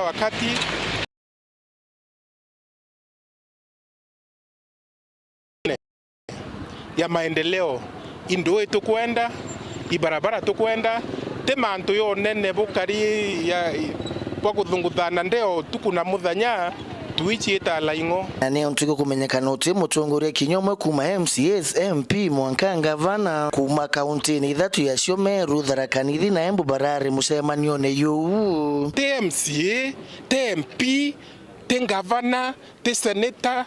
wakati ya maendeleo indoe tukwenda ibarabara tukwenda temantu yo nene bukari ya kwa kuthunguthana ndeo tukuna muthanya tuichita laingo na ne ontuko kumenyekana uti mutongoria kinyomwe kuma MCS MP Mwanka Gavana kuma kaunti ni ithatu ya Shomeru Tharaka Nithi na Embu Barare mucemanio ne yu TMCA TMP Gavana Senator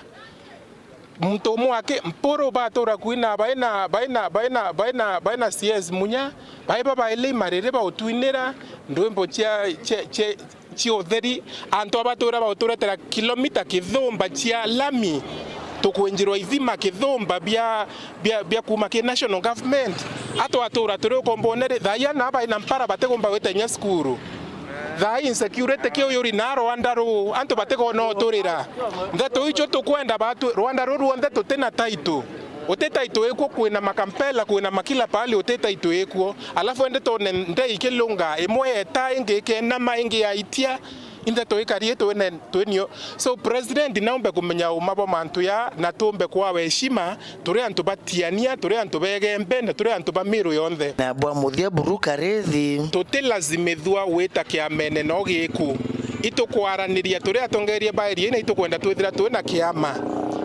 mtu mwake mporo batora kuina baina CS munya baiba baile marere ba utwinera ndwembo chia otheri anto abatora bauturetera kilomita kithomba chia lami tukwenjirwa ithima kithomba bia kuma ke national government ato atora turi kombonere thaya na baina mpara bategomba wetenya skuru the insecurity kio yuri na Rwanda ru anto bateko no turira ndeto icho tukwenda batu Rwanda ru ruonde tutena taito uteta ito eko kwina makampela kwina makila pali uteta ito eko alafu ende to nde ikelunga emwe eta ingeke na maingi ya itia inde to ikari to ene tonio so president naombe kumenya umabo mantu ya na tumbe kwa heshima turi antu batiania turi antu begembe na turi antu bamiru yonthe na bwa muthia buruka rethi tutilazimithwa wita kiamene no giku itukwaraniria turi atongerie bairi ina itukwenda twithira twina kiama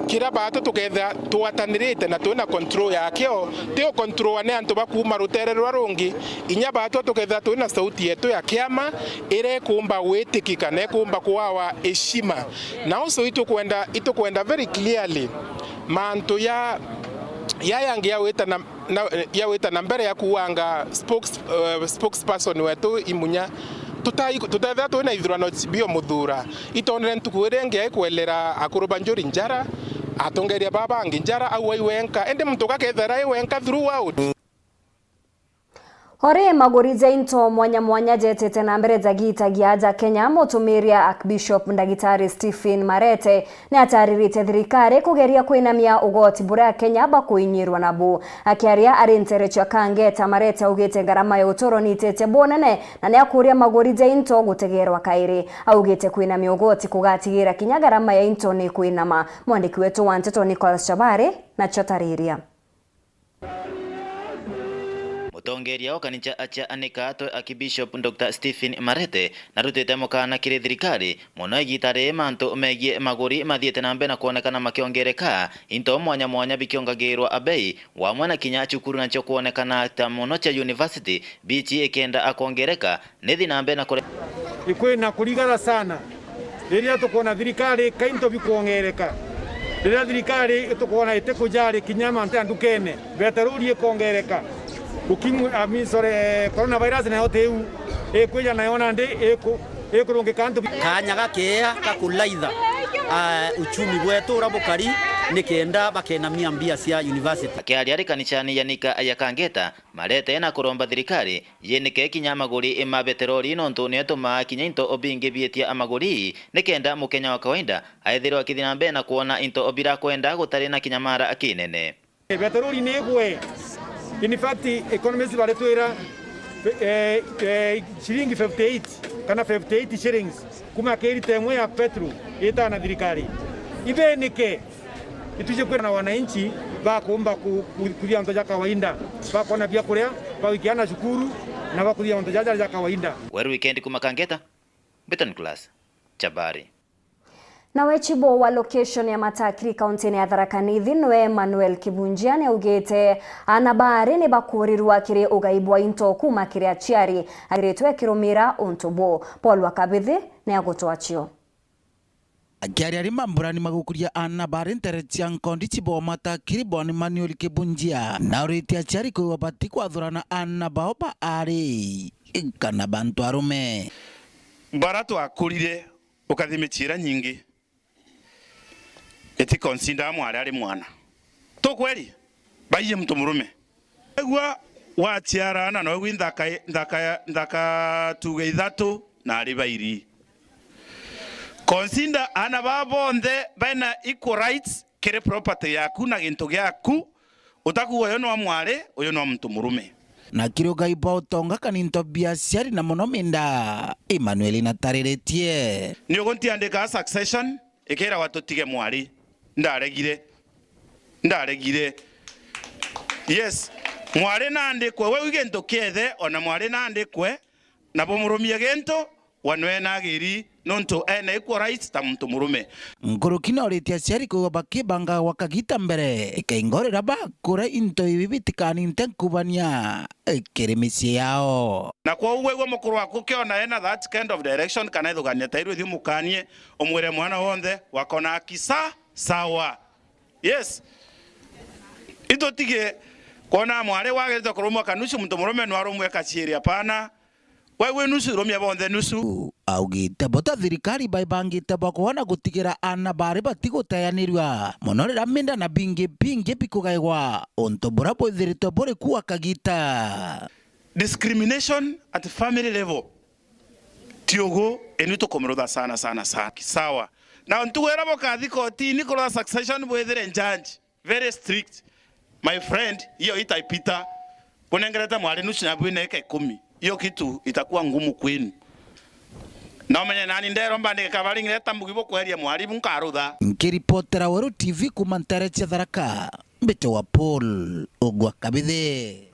kira bato tuketha twatanirite na twina control yakio tio control ne antu bakuma rutere rwa rungi inya bato tuketha twina sauti yetu ya kiama ire kumba wetikika ne kumba kuwawa heshima na also itukwenda very clearly mantu ya yangia weta na mbere ya kuwanga spokesperson wetu imunya tutatha twina ithurano bio muthura itonere ntukwire ngia kwelera akurubanjuri njara atongeria baba nginjara au wenka ende mtu kakethera wenka throughout Hore magorize into mwanya jetete na mbere zagita giaja Kenya mutumiria Archbishop Ndagitari Stephen Marete ne ataririte thirikari kugeria kwinamia ugoti bura Kenya bakuinyirwa nabu akiaria arinterecha kangeta Marete ugite garama ya utoro nitete bonene na ne akuria magorize into gutegerwa kairi augite kwinamia ugoti kugatigira Kenya garama ya into ni kwinama mwandiki wetu wa Nteto Nicholas Chabare na chotariria Mutongeria wa kanitha acha anekato Archbishop Dr. Stephen Marete narutete mukana kiri thirikari muno igitare mantu megie maguri mathiete nambe na kuonekana makiongereka into mwanya bikiongagirwa abei wa mwana kinya cukuru na cho kuonekana ta muno cha university bichi ekenda akongereka nethi nambe na kore ikwina kurigara sana riria tukona thirikari kainto bikuongereka riria thirikari tukona ite kujari kinyama ntandukene betaruri kongereka ukimu amisore coronavirus na hoteu ekwija na yona ndi ekurunge kantu kanya gakea kakulaitha uchumi bwetu urabukari nikenda bakenamia mbia cia university akiari ari kanithani yanika ayakangeta Marete na kuromba thirikari yenike kinya maguri imabeterori nontu netuma kinya into obinge bietia amaguri nikenda mukenya wa kawaida aithirwa kithina mbe na kuona into obira kwenda gutari na kinya mara akinene beterori negwe. In fact, economists wale tuira shilingi 58 kana 58 shillings kuma keri temwe ya petro ita na thirikari ibenike ituje kwena wananchi bakomba kulia ntoja kawaida bakona pia kulia bawikiana shukuru na bakulia ntoja ya kawaida weru weekend kuma kangeta Beton class Chabari na wechibo wa location ya Matakiri kaunti ya Tharaka Nithi noe Emmanuel Kibunjiani ugete anabari ne bakurirwa kire ugaibu wa into kuma kire achiari agiretwe kiromira ontobo Paul Wakabithi ne agotoachio Akiari ari mamburani magukuria anabari nteretia nkondi chibo Matakiri boni Emmanuel Kibunjia na uriti achiari kwa bati kwa dhurana anabaoba ari kana bantu arume baratu akurire ukathimechira nyingi eti consider mwari ari mwana to kweli baye mtu murume egwa wachiara no ndaka tuge ithatu na ari bairi consider ana babonde baina equal rights kire property yaku na gintu gyaku utakuwa yo no mwari uyo no mtu murume na kiroga ibotonga kaninto biasiari na monomenda Emmanuel natariretie ni uguntiandika succession ikira watutige mwari ndaregire yes mwari nandikwe we wigento kethe ona mwari nandikwe nabo murumie gento wanwe nagiri nonto ene equal rights ta muntu murume ngurukina oritia ciari ko bakibanga wakagita mbere keingorera bakura into ibibitikani ntenkubania keremisi yao na kwa uwe mukuru wako kiona ena that kind of direction kana ithugania tairu thi mukanie omwire mwana wonde wakona kisa sawa yes ito tige kona mware wagereza kurumwa kanusu muntu murume nwarumwe kacieri apana wewe nusu romia bonde nusu augite bota thirikari baibangite bakuona gutigira ana bari batiguteyanirwa monorera minda na bingi bikugaigwa onto bora bothirito bore kuwa kagita discrimination at family level tiogo enito komeroda sana sawa na ntuwera bokathi koti nikola succession bwethire judge very strict my friend hiyo itaipita kunengereta mwari nusu na bwine eka 10 hiyo kitu itakuwa ngumu kwenu na mwenye nani ndero mbande kavalingi tambugibo kweria mwalimu nkarutha nkiripotera Weru TV kumanterecha Tharaka mbete wa Paul Ogwa Kabithe.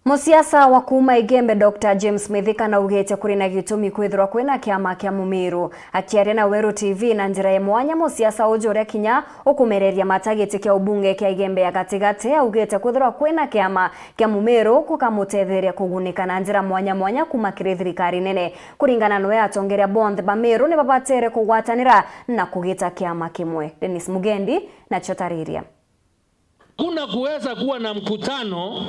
Musiasa wa kuma Igembe Dr. James Mithika na ugete kuri na gitumi kwithirwa kwina kiama kia Mumiru akiaria na Weru TV na njira ya mwanya musiasa ujure kinya ukumereria matagete kia ubunge kia Igembe ya gatigate ugete kwithirwa kwina kiama kia Mumiru kukamutetheria kugunika na njira mwanya kuma kiri thirikari nene kuringana noe atongeria bond Bamiru ni babatere kugwatanira na kugita kiama kimwe. Dennis Mugendi na chotariria kuna kuweza kuwa na mkutano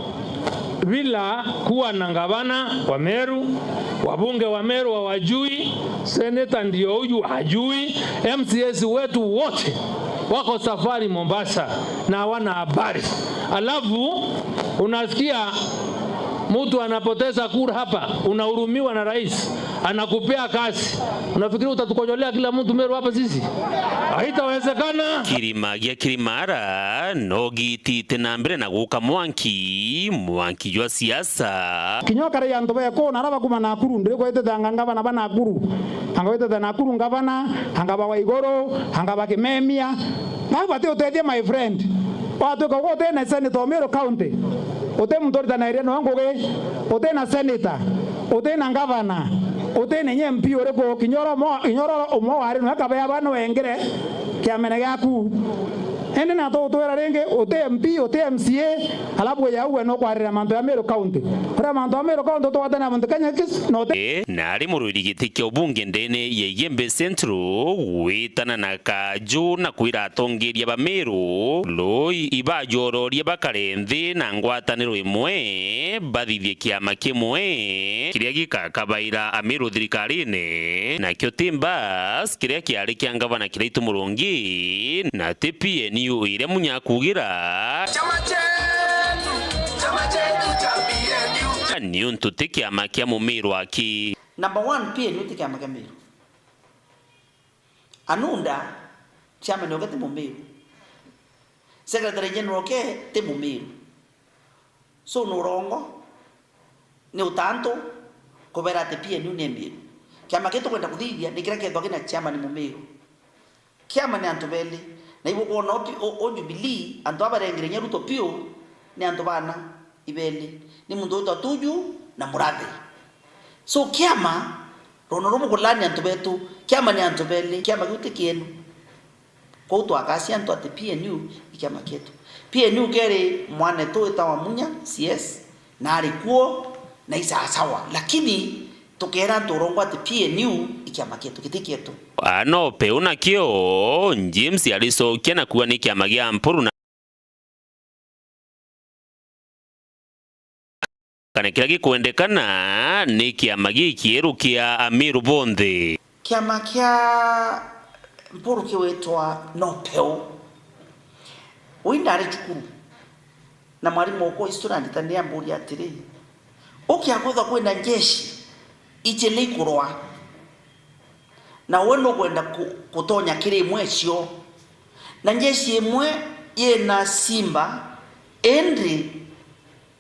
bila kuwa na gavana wa Meru, wabunge wa Meru hawajui, seneta ndio huyu hajui, MCS wetu wote wako safari Mombasa na hawana habari. Alafu unasikia mtu anapoteza kura hapa, unahurumiwa na rais, anakupea kazi. Unafikiri utatukojolea kila mtu Meru hapa sisi? Haitawezekana. Kirimara nogitite na mbere na guka mwanki jwa siasa. Kinyoka ria ntobe ko naraba kuma Nakuru ndire ko etete ngaba na Nakuru. Anga etete Nakuru ngabana, anga wa Igoro, anga ba Kimemia. Na bate utethie my friend. Watu ko wote na Senator Meru County. Ote mtorita na ireno ngoge, ote na senator, ote na governor, ote na MP oreko kinyoro mo wari no akabaya bano wengere kiamene gaku. Ende na to era renge ote MP ote MCA alabu ya uwe no kwarira manto ya Meru County. Ora manto ya Meru County to watana manto kanya kis no te. Nari mururi gitikyo bunge ndene ye Igembe Central witana na kaju na kwira atongeria ba Meru loi ibajororia bakarenthi na ngwataniro imwe bathithie kiama kimwe kiria gikakabaira Ameru thirikari-ini na kyo Timbas kiria kiari kia ngavana kiraitu murungi na TPNU ire munya kugira chama chetu cha PNU ni untu kiama kia Mumiru aki number 1 PNU ti kiama kia Mumiru anunda chama ni okete Mumiru secretary general ke te Mumiru so nurongo ni utanto kubera te PNU ni Mumiru kiama ketu kwenda kuthithia ni kira ketho kina chama ni Mumiru kiama ni antubeli na ibo ko no o Jubilee anto abarengire nyaruto pio ni anto bana ibeli ni mundu utatuju na Murathe so kiama rono romo kulani anto betu kiama ni anto beli kiama gute kienu ko to akasi anto ate PNU ikiama ketu PNU kere mwane to etawa munya CS na alikuwa na isa sawa lakini tukera torongo ate PNU ikiama ketu kitikietu ano peuna kio James alisokia na kuwa ni kiama gia Mpuru na kana kila gikuendekana ni kiama gikieru kia Amiru bonthe kiama kia Mpuru kiwetwa no peu uindare chukuru na mwalimu uko historia nditania mburi atiri ukiagotha kwenda jeshi ichele kurwa na weno kwenda kutonya kile mwecio na jeshi imwe yena Simba Henry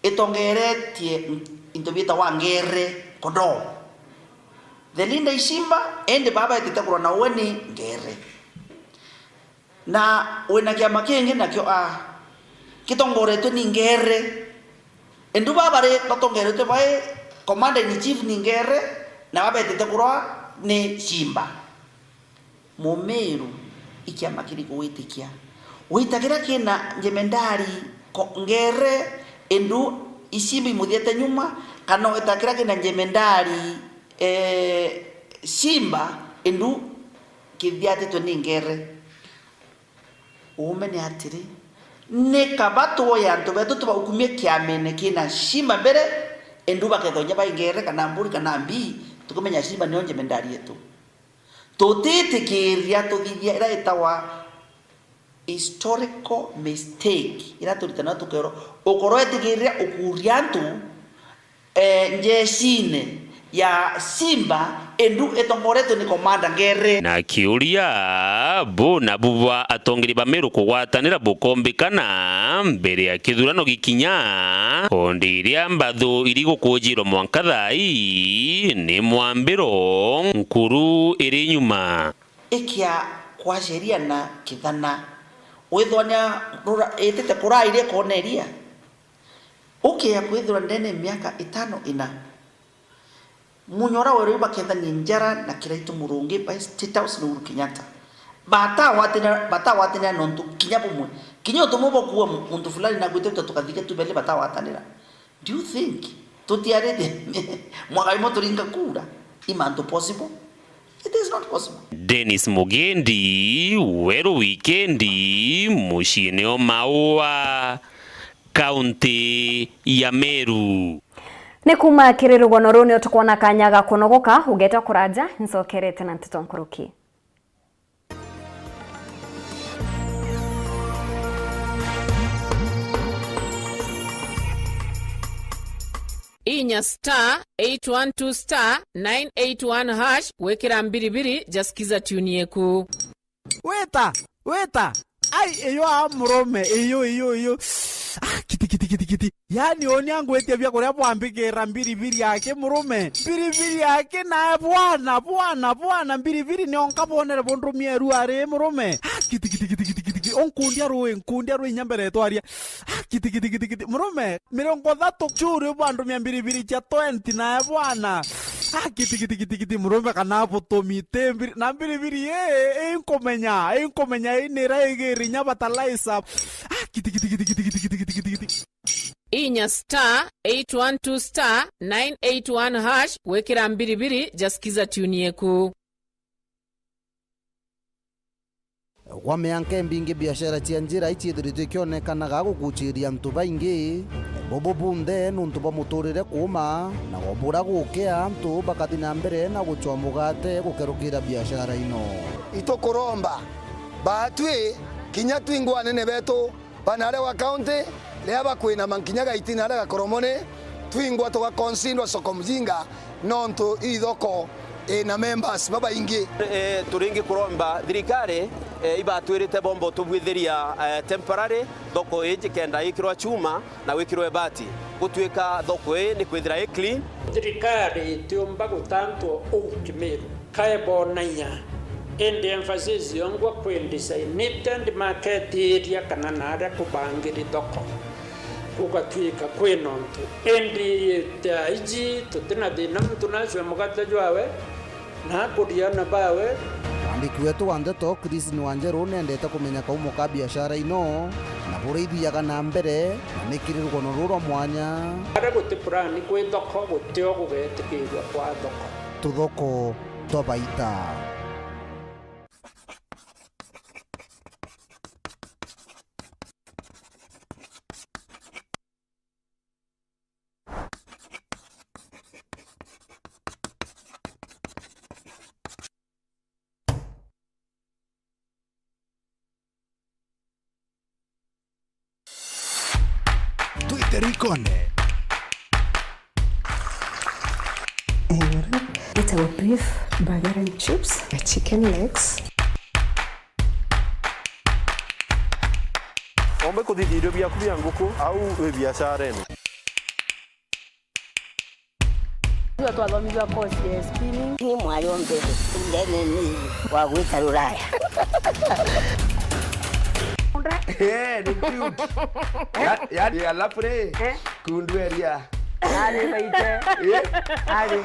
itongeretie into bita wangere kodo the linda isimba ende baba ititakura na weni ngere na wena kia makingi na kio kitongore tu ni ngere endu baba re tongere tu bae commander in chief ni ngere na baba ititakura ni simba Mumeru ikia makiri kuitikia uitakira kina jemendari ngere endu isimbi mudiete nyuma kana itakira kina jemendari simba endu kidiate to ningere umene atiri ne kabato ya nto beto to bakumye kiamene kina simba mbere endu bakedonya baingere kana mburi kana mbi tukumenya simba ni jemendari yetu totete kiria to didia era etawa historical mistake ira tulitana tukero okoroete kiria okuriantu njesine ya simba endu etongoreto ni komanda ngere na kiuria bo na buba atongeri bameru kugwatanira bukombekana mbere ya kithurano gikinya kondiria mbathu iri gukujiro mwankathai ni mwambiro nkuru iri nyuma ikia kwa sheria na kithana withwania etete kuraire koneria ukia kwithura ndene miaka 5 ina munyora weru bakenda ninjara na kiraitu murungi by State House Uhuru Kenyatta bata watina nontu kinyapo mwe kinyoto mobo kuwa muntu fulani na gwete tukathike tubele bata watanira. Do you think tutiarete mwaka imoto ringa kura imanto possible? It is not possible. Dennis Mugendi Weru Wikendi Mushineo Maua County ya Meru. Ni kuma kirirugano runi utukwana kanyaga kunogoka ugeta kuraja nsokerete na ntito nkuruki. Inya *812*981# wekera mbiribiri jasikiza tuni yeku. Weta ai eyo amrome eyo kiti yani oni yangu etia vya korea bwambikera mbiribiri yake murume mbiribiri yake na bwana mbiribiri ni onkabonere bondo mieru are murume kiti onkundia roe nyambere twaria kiti murume mirongo thatu churu bwandu mia mbiribiri cha 20 na bwana kiti murume kana botomite na mbiribiri enkomenya inera igeri nyabatalaisa kiti Inya *812*981# wekera mbiribiri jasikiza tuni yeku. Wameanke mbingi biashara cia njira ichithirite kionekanaga gukuchiria ntu baingi bobo bunde nuntu bamuturire kuma na gobura gukia ntu bakathina mbere na guchwa mugate gukerukira biashara ino itokuromba batwi kinya twingwane ne beto banare wa county leba kwina mankinyaga itinara ga koromone twingwa to konsindwa soko mjinga nonto ithoko na members baba ingi turingi kuromba thirikari ibatwirite bombo tubwitheria temporary thoko iji kenda ikirwa chuma na wikirwe bati gutwika thoko ni kwithira clean thirikari tiumba gutanto ukimeru kaebo nanya ende emphasis yongwa kwendesignated market area kana nara kubangiri thoko kugatwika kwinonto endi taiji tutina dina tunashwe mugata jwawe na kuriana bawe andiki wetu wande to Chris ni wanje runendete kumenya kaumo ka biashara ino na bureithiaga na mbere na nikirirwo no ruro mwanya ara guti plan kwi thoko gutio gugetikirwa kwa thoko tuthoko tobaita Ricone. It's a beef burger and chips, chicken legs. Ombe kudhidirio bya kubya nguku au biashara ene. Ndio twathomithwa course ya spinning. Ni mwayo mbele. Ndene ni wa gwita ruraya. Ni cute. Ya la pre. Kundu area. Ale baite. Ale.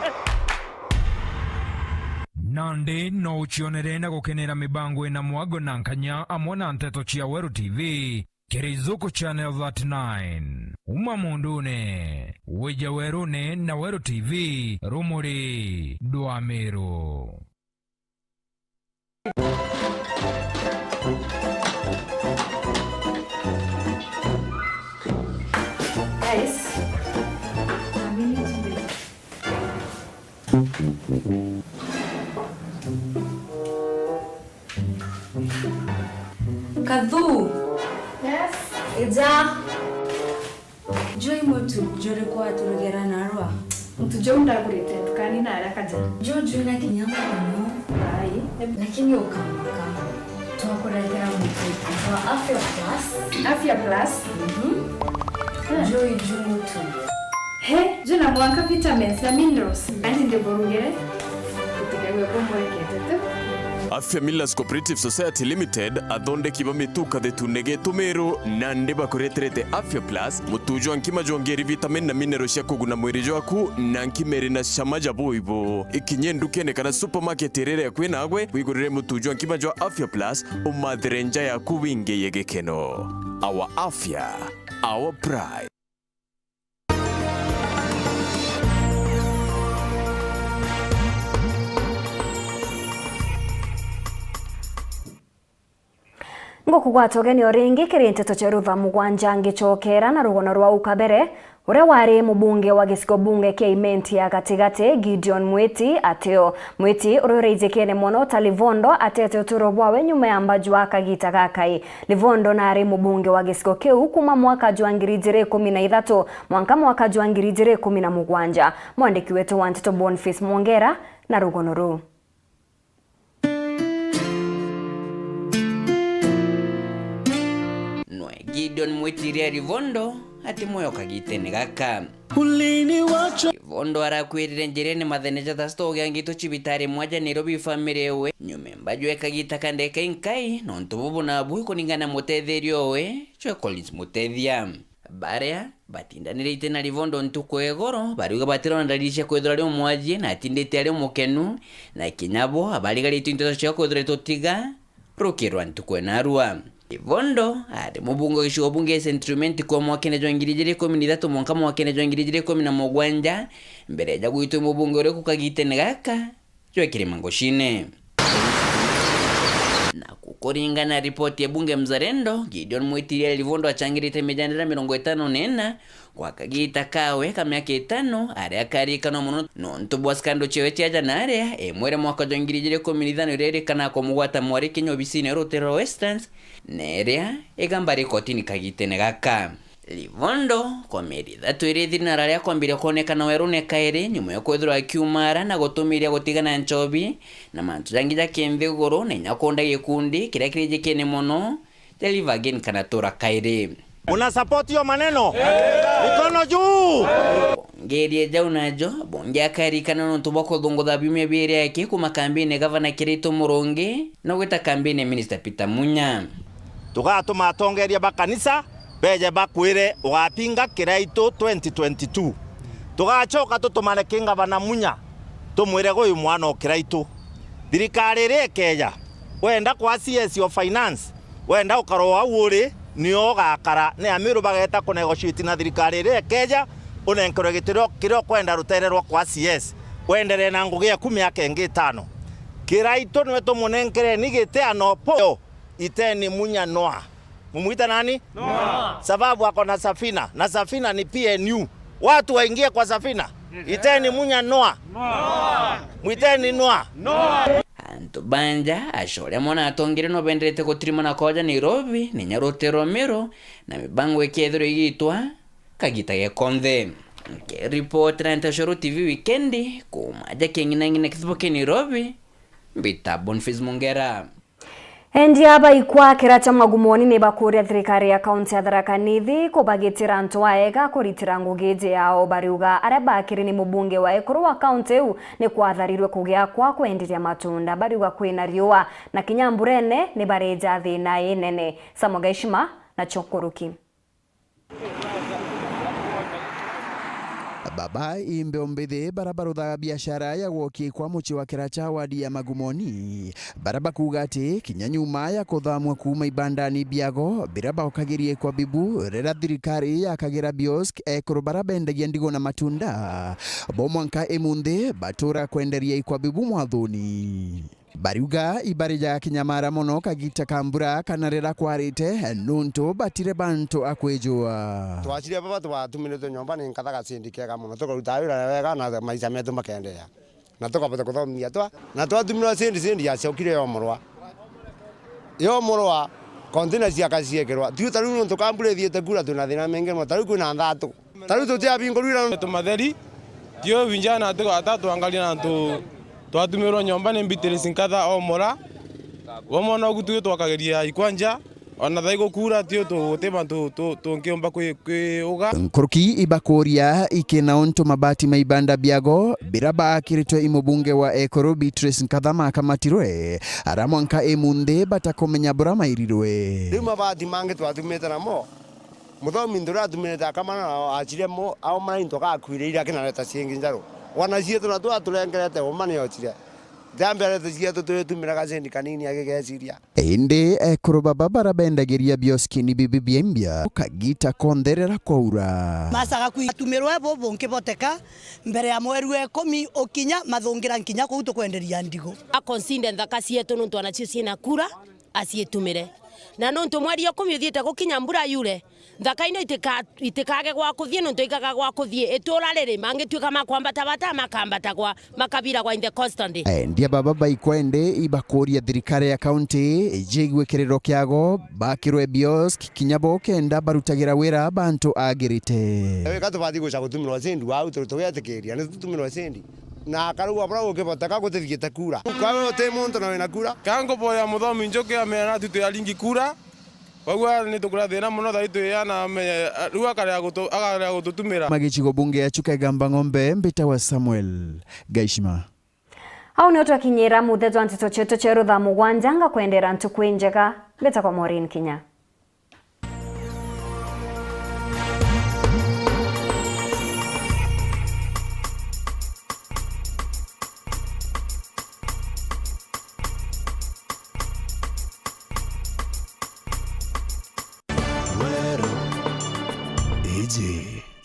Nandi no uchionere na gukenera mibango ina mwago na nkanya amona nteto chia Weru TV Kirizuku Channel 39 Uma mundune Wija Werune na Weru TV Rumuri Duamero. Guys, Kadhu. Yes. Ija. Joy motu jore kwa turugera narwa. Mtujo ndagurite tukani na arakaja. Jojo na kinyama no. Ai, lakini ukama kama. Twakuletera mtu wa Afya Plus. Afya Plus. Joy motu. He, jona mwanka vitamins na minerals. Andi ndeborugere. Tutigagwe komborekete. Afya Millers Cooperative Society Limited athonde kiba mituka de tunege tumero nande bakoreterete Afya Plus mutujo ankima jongeri vitamin na minerals ya kuguna mwiri jwaku na nkimeri na shamaja boibo ikinye ndukene kana supermarket rere kwena agwe wigurire mutujo ankima jwa Afya Plus umadrenja ya kuwinge yegekeno. Our Afya, our pride. Ngokugwata ugeni oringi kirinteto cha Ruva Mugwanja ngichokera na rugono rwa ukabere uria wari mubunge wa gicigo bunge kia Imenti ya gatigati Gideon Mwiti ateo Mwiti urureijekene mono ta Livondo atete uturo bwawe nyuma ya mbaju akagita gakai Livondo nari mubunge wa gicigo kiu kuma mwaka jwa 2013 mwaka jwa 2017 mwandiki wetu wa Ntito Boniface Mwongera na rugono ru. Gideon Mwitiria Livondo ati moyo kagitene gaka ulini wacho Livondo arakwirire njerene matheneja tasto gyangito chibitari mwaja Nairobi family ewe nyume mbajwe kagita kandeka inkai nontububu na abu kuningana mutetherio we chwe Collins Mutethia Barea batindanire itena Livondo ntuko egoro bariuga batiro ndalisha kwethora lyo mwaje na atindete ali mukenu na kinyabo abaliga litinto cyo kwethora totiga rukirwa ntuko narua Livondo ari mubungo gisho bunge instrument kwa mwaka wa 2013 mwaka wa 2017 mbere ya guito mubungo re kukagitene gaka cyo kirimango shine na kukoringa na report ya bunge Mzalendo Gideon Mwitiria Livondo achangirite mejandira 54 kwa kagita kawe kamyaka 5 ari akarika no muno nontubwa skando chewe chaja na area emwere mwaka wa 2015 rere kana ko mugwata mwari kinyo bisine rotero westerns nerea egambari kotini kagitene gaka Livondo komerida twirithiri na raria kwambire kuonekana werune kaire nyuma yo kwethura akiumara na gutumiria gutigana nchobi na mantu jangija kemvegoro na nyakonda gikundi kiria kirijekene muno Delivagen kana tora kaire. Una support yo maneno mikono juu ngerie jaunajo bonge akari kana no tubako dhongotha bimwe bire yake kuma kambine governor Kirito Muronge na gweta kambine minister Peter Munya tugatuma tongeria bakanisa beje bakwire ugapinga Kiraito 2022 tugachoka tutumane kinga bana Munya tumwire go uyu mwana o Kiraito thirikari rekeja wenda kwa CS of finance wenda ukaroa uri niyo gakara ne amiru bageta ku negotiate na thirikari rekeja unenkero gitiro kiro kwenda rutererwa kwa CS wendere na ngugi ya 10 yake ngi 5 Kiraito nwe tumunenkere nigite anopo iteni Munya Noa mumuita nani? Noa. Sababu ako na safina na safina ni PNU watu waingie kwa safina iteni Munya Noa mwiteni Noa Anto banja ashore mona atongire no bendrete kotrimo na koja Nairobi ni nyarote Romero na mibango ekethero igitwa kagita ye konthe ke report na Ntashoro TV weekendi kumaja kengina ngine kithoke Nairobi mbita Boniface Mwongera. Endi aba ikwa kiracha magumoni ne bakuria thirikari ya kaunti ya Tharaka Nithi kubagitira antu aega kuritira ngugeje yao bariuga araba akiri ni mubunge wa Ekuru wa kaunti u ni kwatharirwe kugia kwa kwendiria matunda bariuga kwina riua na Kinyamburene ni bareja thina inene. Samogaishima na Chokoruki. Baba imbe ombethe barabara uthaga biashara ya gwoki kwa muchi wa kiracha wadi ya Magumoni baraba kuga ati kinya nyuma ya kuthamwa kuma ibandani biago biraba ukagirie kwa bibu rera thirikari yakagira biosk Ekuru baraba endagia ndigo na matunda bomwanka emunde batura kwenderia ikwa bibu mwathoni bariuga ibarija kinyamara mono kagita kambura kanarera kwarite nuntu batire bantu akwejua twachire baba twatumire nyomba ni nkathaga sindikega muno tukaruta wira wega na maica metu makendea na tukapata kuthomia na twatumira sindi ya ciokire yo morwa container cia kaciekerwa tiu taru nuntu kambura thiete kura tuna thina menge mo taru kuna ndatu taru tutia bingo rira tumatheri dio vinjana tukatatu angalia na twatumirwo nyomba ni mbitire sinkatha omora wamona gutu twakageria ikwanja ona thaigo kura tio tutema tunkiomba kwiuga nkuruki ibakoria ikina onto mabati maibanda biago biraba akiritwe imubunge wa Ekuru Beatrice Nkatha makamatirwe aramwanka emunde batakomenya bura mairirwe rima bati mange twatumite namo muthomi ndura tumite kamana achire mo au mainto kakwirira kinareta ciengi njaro wana cietu na twaturengerete umane yochire Dambere tuzietu tutumira kazendi kanini agegeciria inde Ekuru baba barabendagiria bioskini bibi biembia kagita konderera kwaura masaga kwitumirwe bobo nkiboteka mbere ya mweri 10 okinya mathungira nkinya kuuto kwenderia ndigo akonsinde thaka cietu nuntu anacio ciina kura acietumire na nuntu mweri 10 uthiite gukinya mbura yure thaka-ino itikage gwa kuthie nuntu ikaga gwa kuthie itura riri mangituika makwambata bata makambata gwa makabira gwa in the constant ndia baba baikwende ibakoria thirikari ya county ijigwe kiriro kiago bakirwe biosk kinyabo kenda barutagira wira bantu agirite weka tubati guca gutumirwa sendi au tugetekeria ni tutumirwa sendi na karuwa bravo ke bataka gutithiete kura kawe te muntu na wina kura kango boya muthomi njoke amena tutu ya lingi kura wagwa ni tukura thina muno thaitu yana ruwa kare gututumira magichigo bunge ya chuka gamba ng'ombe mbita wa Samuel Gaishima au ni otakinyira muthezo antito cheto cheru tha mugwanja nga kwendera ntukwenjega beta kwa Maureen Kinya.